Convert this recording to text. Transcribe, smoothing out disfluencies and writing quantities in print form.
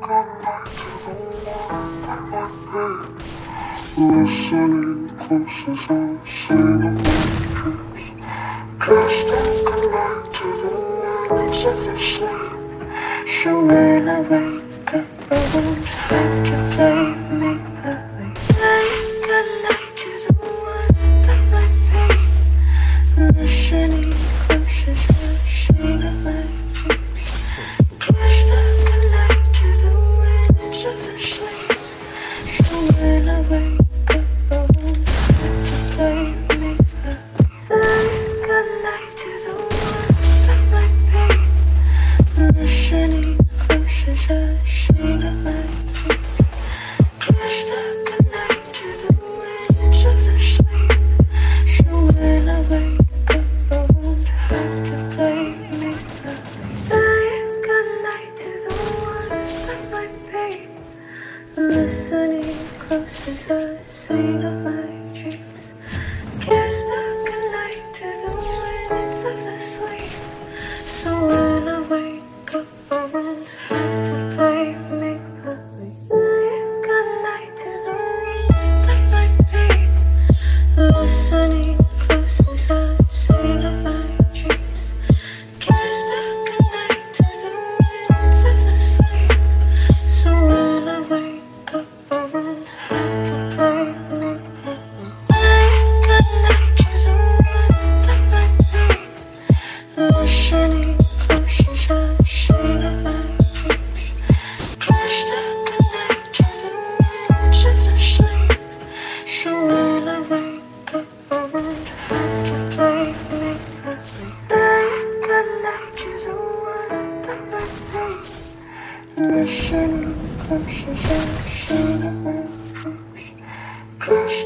goodnight to the one that might be. Listening close as I sing of my dreams. Cast out goodnight to the winds of the sleep. So when I wake up, I won't have to play make-believe. Saying goodnight to the one that might be. Listening close as I sing of my dreams. Cast out goodnight to the winds of the sleep. So when I wake up, I won't have to play make-believe. Saying goodnight to the one that might be. Listening close as I sing of my dreams. Cast out goodnight to the winds of the sleep. So when I wake up, I won't have to play make-believe. Saying goodnight to the one that might be. Listening close as I sing of my dreams. Cast out goodnight to the winds of the sleep. So when I wake up, I won't have to play make-believe. Saying goodnight to the one that might be. Listening close as I sing of my dreams. Cast out goodnight to the winds of the sleep. So when I wake up, I won't have to play make-believe. Saying goodnight to the one that might be. Listening close as I sing of my dreams. Cast out goodnight to the winds of the sleep. So when I wake up, I won't have to play make-believe. Saying goodnight to the one that might be. Listening close as I sing of my dreams. Cast